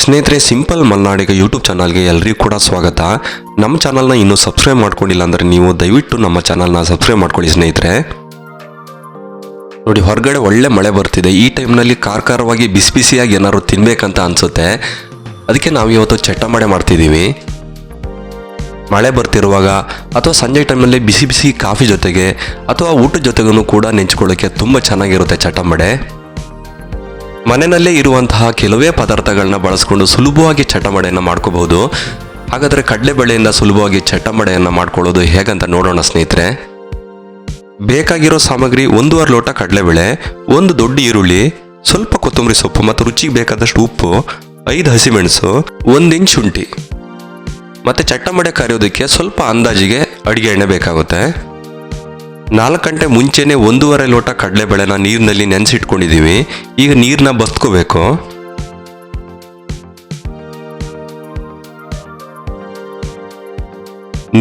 ಸ್ನೇಹಿತರೆ, simple ಮಲ್ನಾಡಿಗ YouTube ಚಾನಲ್ಗೆ ಎಲ್ಲರಿಗೂ ಕೂಡ ಸ್ವಾಗತ. ನಮ್ಮ ಚಾನಲ್ನ ಇನ್ನೂ ಸಬ್ಸ್ಕ್ರೈಬ್ ಮಾಡ್ಕೊಂಡಿಲ್ಲ ಅಂದರೆ ನೀವು ದಯವಿಟ್ಟು ನಮ್ಮ ಚಾನಲ್ನ ಸಬ್ಸ್ಕ್ರೈಬ್ ಮಾಡ್ಕೊಳ್ಳಿ ಸ್ನೇಹಿತರೆ. ನೋಡಿ, ಹೊರಗಡೆ ಒಳ್ಳೆ ಮಳೆ ಬರ್ತಿದೆ. ಈ ಟೈಮ್ನಲ್ಲಿ ಖಾರವಾಗಿ ಬಿಸಿ ಬಿಸಿಯಾಗಿ ಏನಾದ್ರು ತಿನ್ಬೇಕಂತ ಅನಿಸುತ್ತೆ. ಅದಕ್ಕೆ ನಾವು ಇವತ್ತು ಚಟ್ಟಂಬಡೆ ಮಾಡ್ತಿದ್ದೀವಿ. ಮಳೆ ಬರ್ತಿರುವಾಗ ಅಥವಾ ಸಂಜೆ ಟೈಮಲ್ಲಿ ಬಿಸಿ ಬಿಸಿ ಕಾಫಿ ಜೊತೆಗೆ ಅಥವಾ ಊಟದ ಜೊತೆಗೂ ಕೂಡ ನೆಂಚ್ಕೊಳ್ಳೋಕ್ಕೆ ತುಂಬ ಚೆನ್ನಾಗಿರುತ್ತೆ ಚಟ್ಟಂಬಡೆ. ಮನೆಯಲ್ಲೇ ಇರುವಂತಹ ಕೆಲವೇ ಪದಾರ್ಥಗಳನ್ನ ಬಳಸ್ಕೊಂಡು ಸುಲಭವಾಗಿ ಚಟ್ಟಂಬಡೆಯನ್ನು ಮಾಡ್ಕೋಬಹುದು. ಹಾಗಾದರೆ ಕಡಲೆಬೇಳೆಯಿಂದ ಸುಲಭವಾಗಿ ಚಟ್ಟಂಬಡೆಯನ್ನು ಮಾಡ್ಕೊಳ್ಳೋದು ಹೇಗಂತ ನೋಡೋಣ ಸ್ನೇಹಿತರೆ. ಬೇಕಾಗಿರೋ ಸಾಮಗ್ರಿ: 1.5 ಲೋಟ ಕಡಲೆಬೇಳೆ, 1 ದೊಡ್ಡ ಈರುಳ್ಳಿ, ಸ್ವಲ್ಪ ಕೊತ್ತಂಬರಿ ಸೊಪ್ಪು ಮತ್ತು ರುಚಿಗೆ ಬೇಕಾದಷ್ಟು ಉಪ್ಪು, 5 ಹಸಿಮೆಣಸು, 1 ಇಂಚ್ ಶುಂಠಿ. ಮತ್ತು ಚಟ್ಟಂಬಡೆ ಕರಿಯೋದಕ್ಕೆ ಸ್ವಲ್ಪ ಅಂದಾಜಿಗೆ ಅಡುಗೆ ಎಣ್ಣೆ ಬೇಕಾಗುತ್ತೆ. 4 ಗಂಟೆ ಮುಂಚೆನೇ 1.5 ಲೋಟ ಕಡಲೆಬೇಳೆನ ನೀರಿನಲ್ಲಿ ನೆನೆಸಿಟ್ಕೊಂಡಿದ್ದೀವಿ. ಈಗ ನೀರನ್ನ ಬಸ್ಕೋಬೇಕು.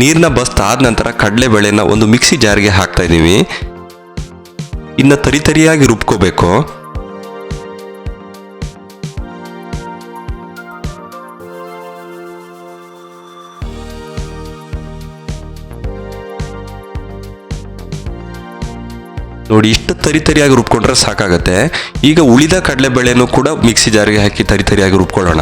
ನೀರನ್ನ ಬಸ್ತಾದ ನಂತರ ಕಡಲೆಬೇಳೆನ ಒಂದು ಮಿಕ್ಸಿ ಜಾರ್ಗೆ ಹಾಕ್ತಾ ಇದ್ದೀವಿ. ಇನ್ನು ತರಿಯಾಗಿ ರುಬ್ಕೋಬೇಕು. ನೋಡಿ, ಇಷ್ಟು ತರಿಯಾಗಿ ರುಬ್ಕೊಂಡ್ರೆ ಸಾಕಾಗತ್ತೆ. ಈಗ ಉಳಿದ ಕಡಲೆಬೇಳೆನೂ ಕೂಡ ಮಿಕ್ಸಿ ಜಾರಿಗೆ ಹಾಕಿ ತರಿಯಾಗಿ ರುಬ್ಕೊಳ್ಳೋಣ.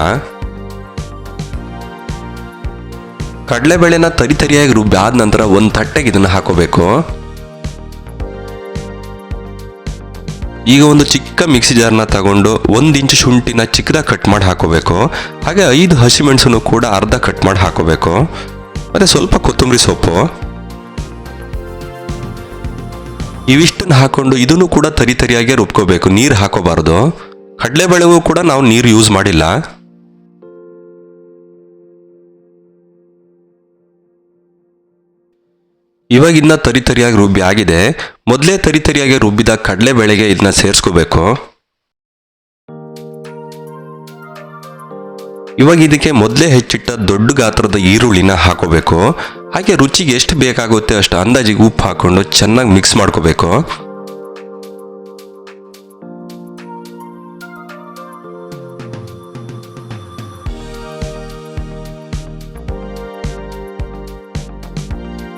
ಕಡಲೆಬೇಳೆನ ತರಿಯಾಗಿ ರುಬ್ಬಿ ಆದ ನಂತರ ಒಂದು ತಟ್ಟೆಗೆ ಇದನ್ನು ಹಾಕೋಬೇಕು. ಈಗ ಒಂದು ಚಿಕ್ಕ ಮಿಕ್ಸಿ ಜಾರ್ನ ತಗೊಂಡು 1 ಇಂಚ್ ಶುಂಠಿನ ಚಿಕ್ಕದಾಗಿ ಕಟ್ ಮಾಡಿ ಹಾಕೋಬೇಕು. ಹಾಗೆ 5 ಹಸಿಮೆಣಸನ್ನು ಕೂಡ ಅರ್ಧ ಕಟ್ ಮಾಡಿ ಹಾಕೋಬೇಕು. ಮತ್ತು ಸ್ವಲ್ಪ ಕೊತ್ತಂಬರಿ ಸೊಪ್ಪು. ಇವಿಷ್ಟನ್ನು ಹಾಕೊಂಡು ಇದನ್ನು ಕೂಡ ತರಿಯಾಗಿ ರುಬ್ಕೋಬೇಕು. ನೀರು ಹಾಕೋಬಾರ್ದು. ಕಡಲೆಬೇಳೆಗೂ ಕೂಡ ನಾವು ನೀರು ಯೂಸ್ ಮಾಡಿಲ್ಲ. ಇವಾಗ ಇದನ್ನ ತರಿಯಾಗಿ ರುಬ್ಬಿ ಆಗಿದೆ. ಮೊದಲೇ ತರಿಯಾಗಿ ರುಬ್ಬಿದ ಕಡಲೆಬೇಳೆಗೆ ಇದನ್ನ ಸೇರಿಸ್ಕೋಬೇಕು. ಇವಾಗ ಇದಕ್ಕೆ ಮೊದಲೇ ಹೆಚ್ಚಿಟ್ಟ ದೊಡ್ಡ ಗಾತ್ರದ ಈರುಳ್ಳಿನ ಹಾಕೋಬೇಕು. ಹಾಗೆ ರುಚಿಗೆ ಎಷ್ಟು ಬೇಕಾಗುತ್ತೆ ಅಷ್ಟು ಅಂದಾಜಿಗೆ ಉಪ್ಪು ಹಾಕೊಂಡು ಚೆನ್ನಾಗಿ ಮಿಕ್ಸ್ ಮಾಡ್ಕೋಬೇಕು.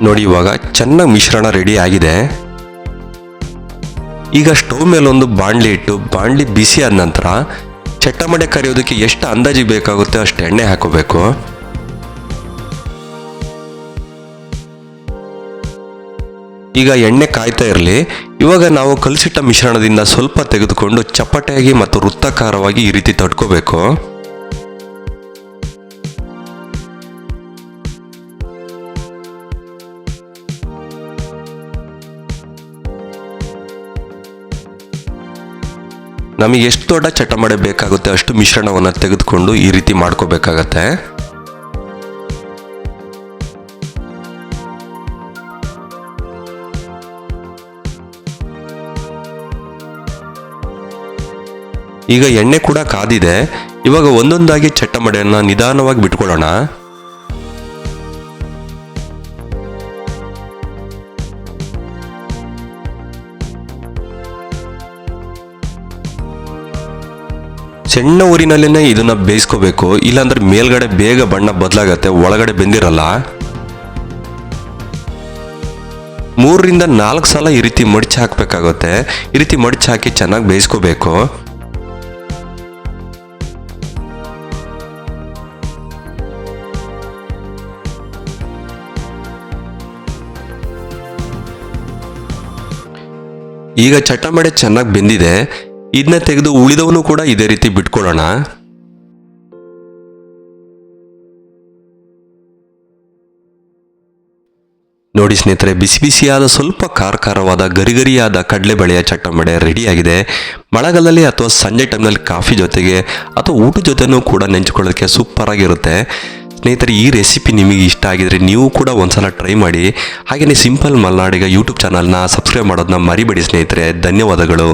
ನೋಡಿ, ಇವಾಗ ಚೆನ್ನಾಗಿ ಮಿಶ್ರಣ ರೆಡಿ ಆಗಿದೆ. ಈಗ ಸ್ಟವ್ ಮೇಲೆ ಒಂದು ಬಾಣಲಿ ಇಟ್ಟು ಬಾಣಲಿ ಬಿಸಿ ಆದ ನಂತರ ಚಟ್ಟಂಬಡೆ ಕರಿಯೋದಕ್ಕೆ ಎಷ್ಟು ಅಂದಾಜಿಗೆ ಬೇಕಾಗುತ್ತೆ ಅಷ್ಟು ಎಣ್ಣೆ ಹಾಕೋಬೇಕು. ಈಗ ಎಣ್ಣೆ ಕಾಯ್ತಾ ಇರಲಿ. ಇವಾಗ ನಾವು ಕಲಸಿಟ್ಟ ಮಿಶ್ರಣದಿಂದ ಸ್ವಲ್ಪ ತೆಗೆದುಕೊಂಡು ಚಪ್ಪಟೆಯಾಗಿ ಮತ್ತು ವೃತ್ತಾಕಾರವಾಗಿ ಈ ರೀತಿ ತಡ್ಕೋಬೇಕು. ನಮಗೆ ಎಷ್ಟು ದೊಡ್ಡ ಚಟ್ಟಂಬಡೆ ಬೇಕಾಗುತ್ತೆ ಅಷ್ಟು ಮಿಶ್ರಣವನ್ನು ತೆಗೆದುಕೊಂಡು ಈ ರೀತಿ ಮಾಡ್ಕೋಬೇಕಾಗತ್ತೆ. ಈಗ ಎಣ್ಣೆ ಕೂಡ ಕಾದಿದೆ. ಇವಾಗ ಒಂದೊಂದಾಗಿ ಚಟ್ಟಂಬಡೆಯನ್ನು ನಿಧಾನವಾಗಿ ಬಿಟ್ಕೊಳ್ಳೋಣ. ಸಣ್ಣ ಊರಿನಲ್ಲೇ ಇದನ್ನ ಬೇಯಿಸ್ಕೋಬೇಕು. ಇಲ್ಲಾಂದ್ರೆ ಮೇಲ್ಗಡೆ ಬೇಗ ಬಣ್ಣ ಬದಲಾಗತ್ತೆ, ಒಳಗಡೆ ಬೆಂದಿರಲ್ಲ. 3 ರಿಂದ 4 ಸಲ ಈ ರೀತಿ ಮಡಿಚಿ ಹಾಕಬೇಕಾಗುತ್ತೆ. ಈ ರೀತಿ ಮಡಿಚಿ ಹಾಕಿ ಚೆನ್ನಾಗಿ ಬೇಯಿಸ್ಕೋಬೇಕು. ಈಗ ಚಟ್ಟಂಬಡೆ ಚೆನ್ನಾಗಿ ಬೆಂದಿದೆ. ಇದನ್ನ ತೆಗೆದು ಉಳಿದವನು ಕೂಡ ಇದೇ ರೀತಿ ಬಿಟ್ಕೊಳ್ಳೋಣ. ನೋಡಿ ಸ್ನೇಹಿತರೆ, ಬಿಸಿ ಬಿಸಿಯಾದ ಸ್ವಲ್ಪ ಖಾರವಾದ ಗರಿಗರಿಯಾದ ಕಡಲೆಬೇಳೆಯ ಚಟ್ಟಂಬಡೆ ರೆಡಿಯಾಗಿದೆ. ಮಳೆಗಾಲದಲ್ಲಿ ಅಥವಾ ಸಂಜೆ ಟೈಮ್ನಲ್ಲಿ ಕಾಫಿ ಜೊತೆಗೆ ಅಥವಾ ಊಟದ ಜೊತೆನೂ ಕೂಡ ನೆಂಚ್ಕೊಳ್ಳೋದಕ್ಕೆ ಸೂಪರ್ ಆಗಿರುತ್ತೆ. ಸ್ನೇಹಿತರೆ, ಈ ರೆಸಿಪಿ ನಿಮಗೆ ಇಷ್ಟ ಆಗಿದ್ರೆ ನೀವು ಕೂಡ ಒಂದ್ಸಲ ಟ್ರೈ ಮಾಡಿ. ಹಾಗೆಯೇ ಸಿಂಪಲ್ ಮಲ್ನಾಡಿಗ ಯೂಟ್ಯೂಬ್ ಚಾನಲ್ನ ಸಬ್ಸ್ಕ್ರೈಬ್ ಮಾಡೋದನ್ನ ಮರಿಬೇಡಿ ಸ್ನೇಹಿತರೆ. ಧನ್ಯವಾದಗಳು.